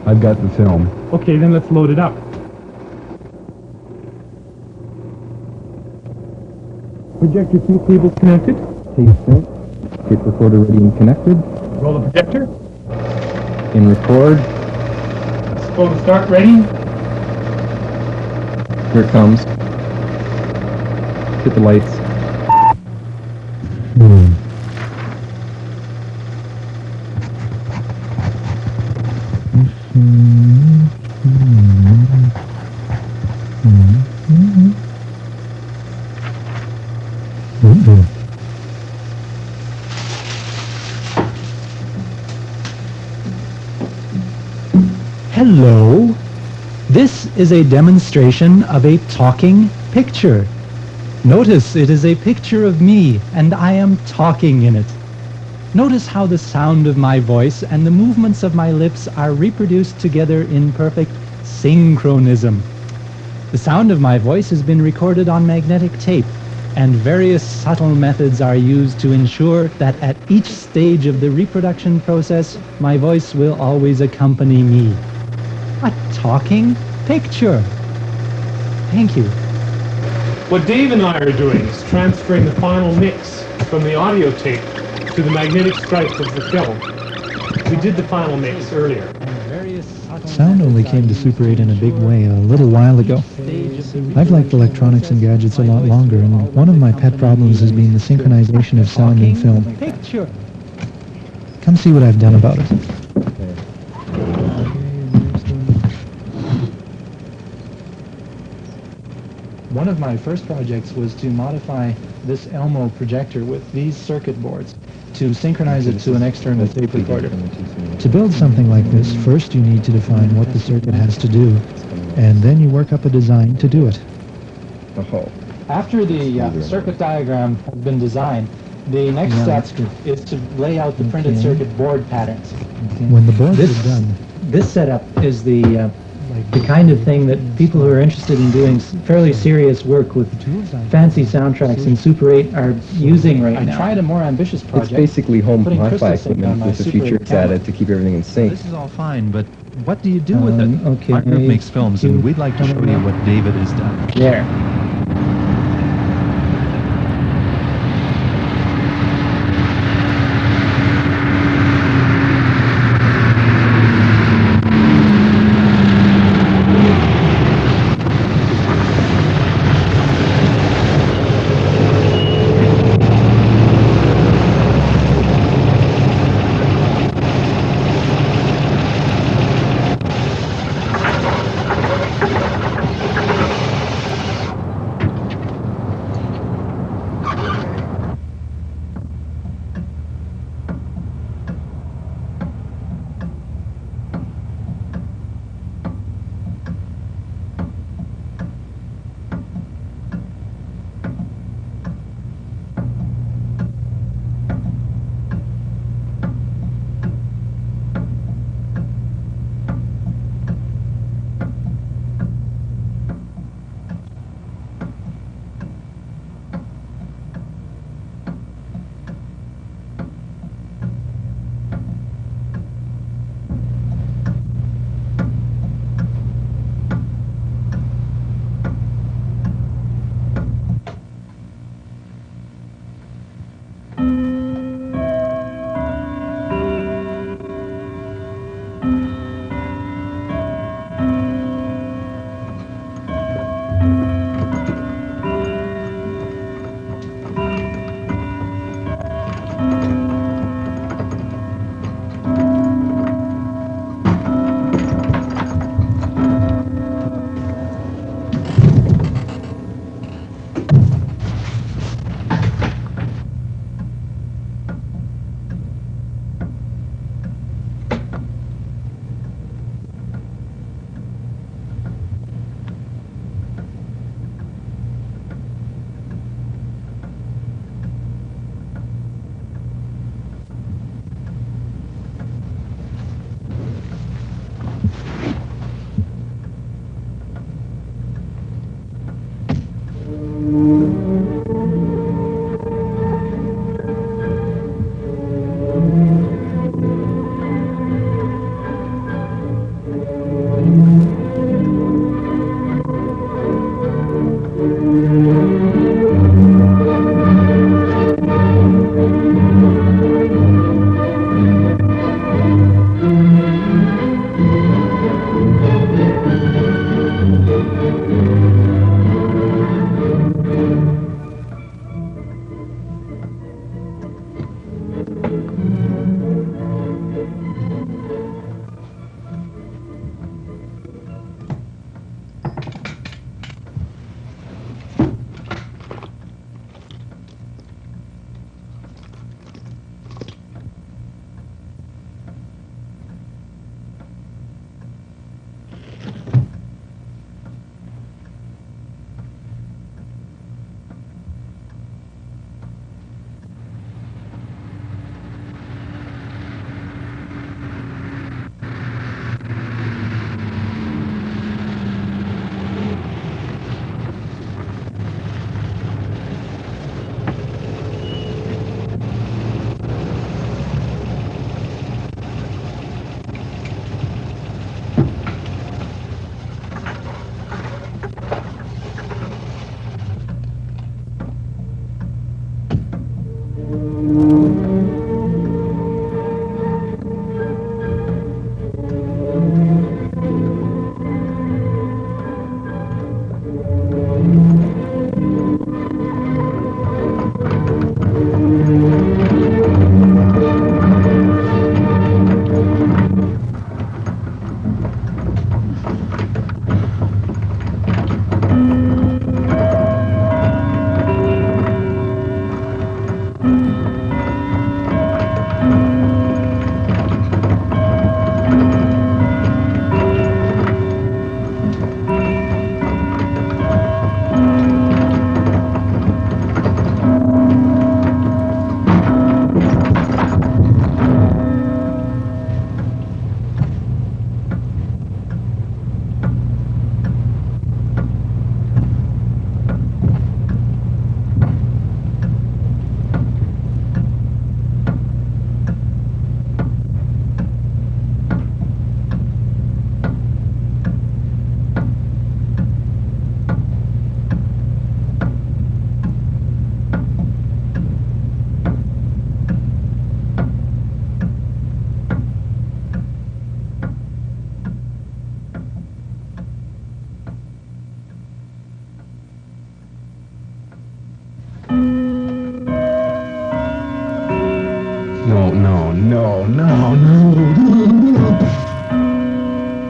I've got the film. Okay, then let's load it up. Projector 2 cables connected. Tape set. Tape recorder ready and connected. Roll the projector. In record. Photo start ready. Here it comes. Hit the lights. Hello. This is a demonstration of a talking picture. Notice it is a picture of me, and I am talking in it. Notice how the sound of my voice and the movements of my lips are reproduced together in perfect synchronism. The sound of my voice has been recorded on magnetic tape, and various subtle methods are used to ensure that at each stage of the reproduction process, my voice will always accompany me. A talking picture. Thank you. What Dave and I are doing is transferring the final mix from the audio tape to the magnetic stripe of the film. We did the final mix earlier. Sound only came to Super 8 in a big way a little while ago. I've liked electronics and gadgets a lot longer, and one of my pet problems has been the synchronization of sound in film. Come see what I've done about it. One of my first projects was to modify this Elmo projector with these circuit boards to synchronize it to an external tape recorder. To build something like this, first you need to define what the circuit has to do, and then you work up a design to do it. After the circuit diagram has been designed, the next step is to lay out the printed circuit board patterns. When the boards are done, this setup is the kind of thing that people who are interested in doing fairly serious work with fancy soundtracks in Super 8 are using right now. I tried a more ambitious project. It's basically home hi-fi equipment with a few tricks added to keep everything in sync. This is all fine, but what do you do with it? Okay. Our group makes films, and we'd like to show you what David has done. There.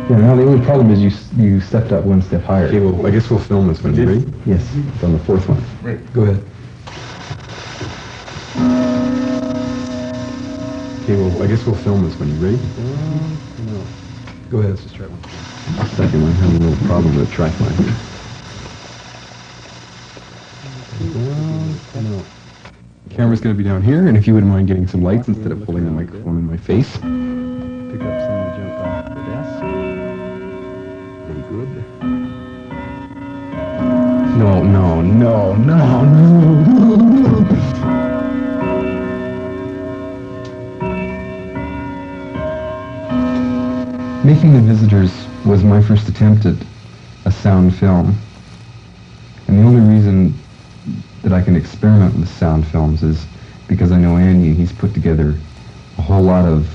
Yeah, now the only problem is you stepped up one step higher. Okay, well, I guess we'll film this one. You ready? Yes, it's on the fourth one. Right. Go ahead. Okay, well, I guess we'll film this one. You ready? No. Go ahead, let's just try one. Second one, having a little problem with the track line here. No. The camera's going to be down here, and if you wouldn't mind getting some lights instead of pulling the microphone in my face. Pick up some of the junk off the desk. Very good. No, no, no, no, no. Making The Visitors was my first attempt at a sound film. And the only reason that I can experiment with sound films is because I know Andy, and he's put together a whole lot of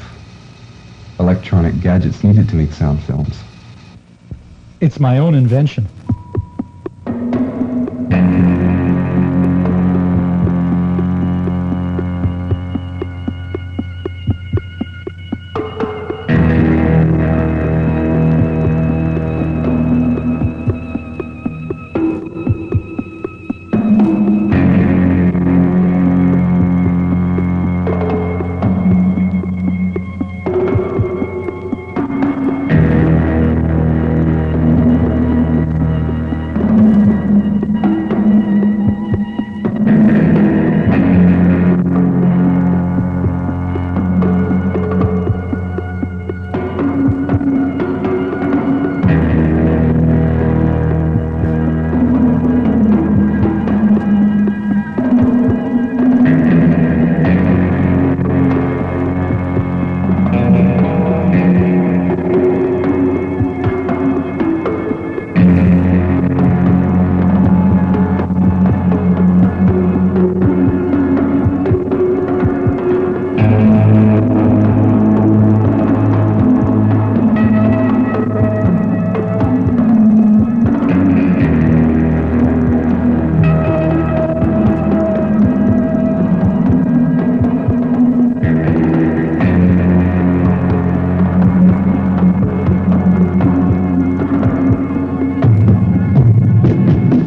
electronic gadgets needed to make sound films. It's my own invention.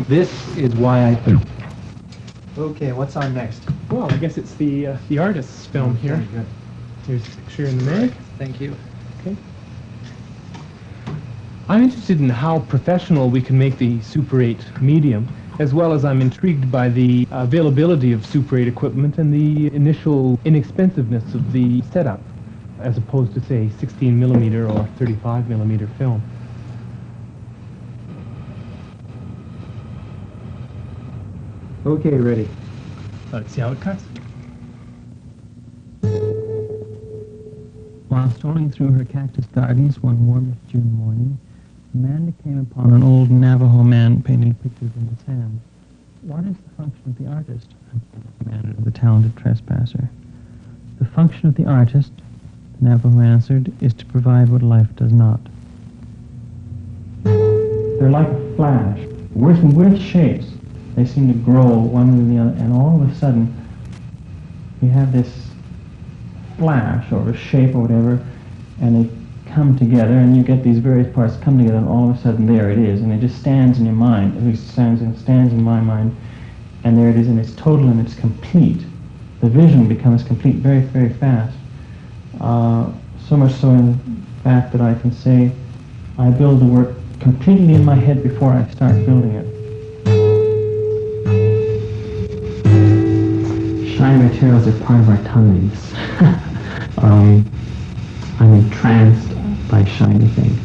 This is why I... Okay, what's on next? Well, I guess it's the artist's film here. Okay, good. Here's a picture in the mag. Thank you. Okay. I'm interested in how professional we can make the Super 8 medium, as well as I'm intrigued by the availability of Super 8 equipment and the initial inexpensiveness of the setup, as opposed to, say, 16 millimeter or 35 millimeter film. Okay, ready. Let's see how it cuts. While strolling through her cactus gardens one warm June morning, Amanda came upon an old Navajo man painting pictures in the sand. What is the function of the artist? demanded the talented trespasser. The function of the artist, the Navajo answered, is to provide what life does not. They're like a flash, in weird shapes. They seem to grow one with the other, and all of a sudden, you have this flash or a shape or whatever, and they come together, and you get these various parts come together, and all of a sudden there it is, and it just stands in your mind. At least stands in my mind, and there it is, and it's total and it's complete. The vision becomes complete very, very fast. So much so, in fact, that I can say I build the work completely in my head before I start building it. Shiny materials are part of our tummies. I'm entranced by shiny things.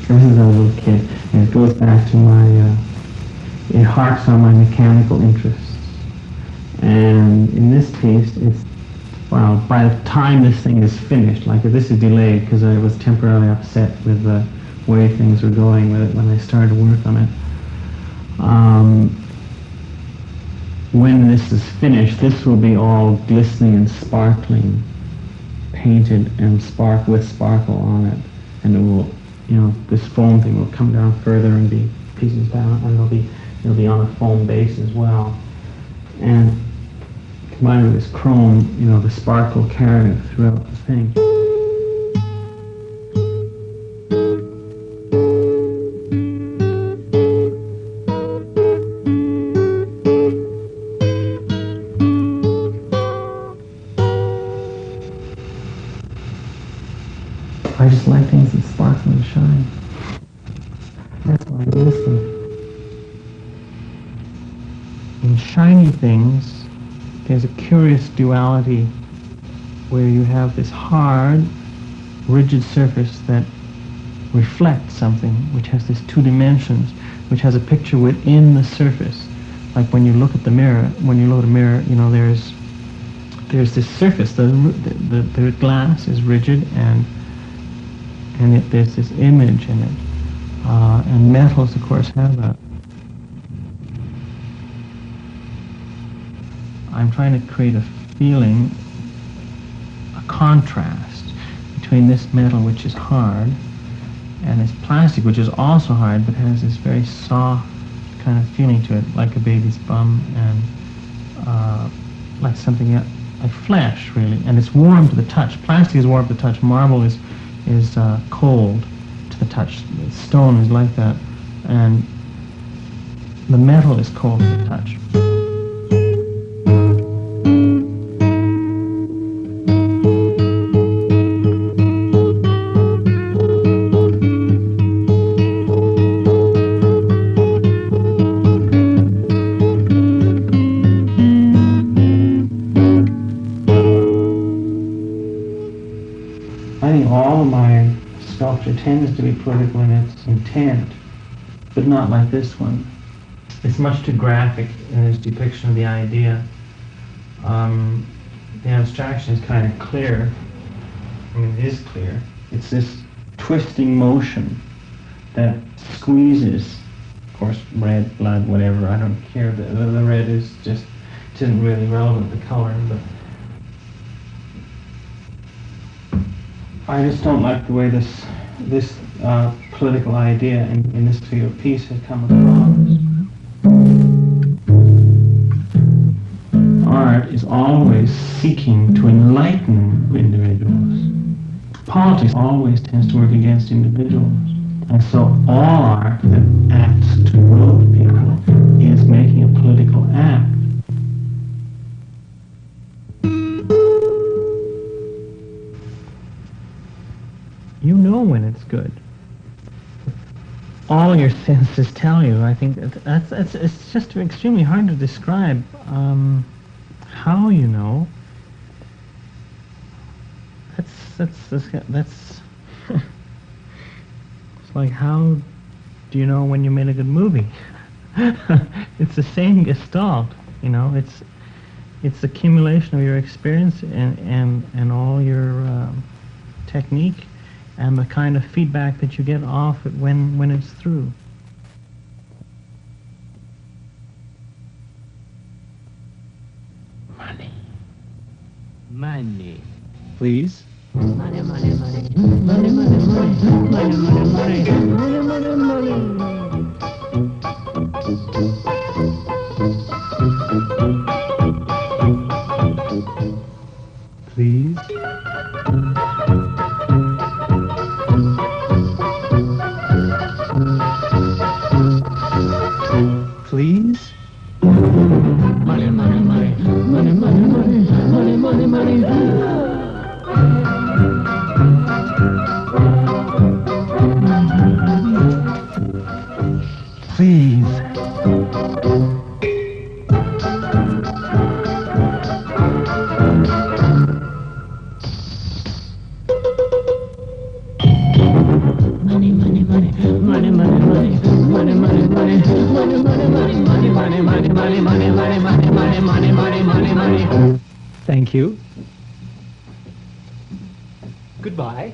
This is a little kid, and it goes back to my, it harks on my mechanical interests. And in this case, it's, well, by the time this thing is finished, like if this is delayed because I was temporarily upset with the way things were going with it when I started to work on it. When this is finished, this will be all glistening and sparkling, painted and with sparkle on it, and it will, you know, this foam thing will come down further and be pieces down, and it'll be on a foam base as well. And combined with this chrome, you know, the sparkle carried throughout the thing. select things that sparkle and shine. That's why I'm listening. In shiny things, there's a curious duality where you have this hard, rigid surface that reflects something, which has these two dimensions, which has a picture within the surface. Like when you look at the mirror, you know, there's this surface. The glass is rigid, and there's this image in it. And metals, of course, have that. I'm trying to create a feeling, a contrast between this metal, which is hard, and this plastic, which is also hard, but has this very soft kind of feeling to it, like a baby's bum, and like something like flesh, really. And it's warm to the touch. Plastic is warm to the touch. Marble is cold to the touch. Stone is like that, and the metal is cold to the touch. Tends to be political in its intent, but not like this one. It's much too graphic in its depiction of the idea. The abstraction is kind of clear. I mean, it is clear. It's this twisting motion that squeezes, of course, red, blood, whatever, I don't care. The red is just, it isn't really relevant, the color, but I just don't like the way this political idea in this field of peace has come across. Art is always seeking to enlighten individuals. Politics always tends to work against individuals. And so all art that acts to grow people is making a political act. You know when it's good. All your senses tell you. I think it's just extremely hard to describe how you know. That's it's like, how do you know when you made a good movie? It's the same gestalt, you know. It's the accumulation of your experience and all your technique, and the kind of feedback that you get off it when it's through. Money. Money. Please? Money, money, money. Money, money, money. Money, money, money. Money, money, money. Please? Please? Money, money, money. Money, money, money. Money, money, money. Please. Money, money, money. Money, money, money. Money, money, money. Money, money, money. Money, money, money. Money, money, money. Money, money, money. Money, money, money. Thank you. Goodbye.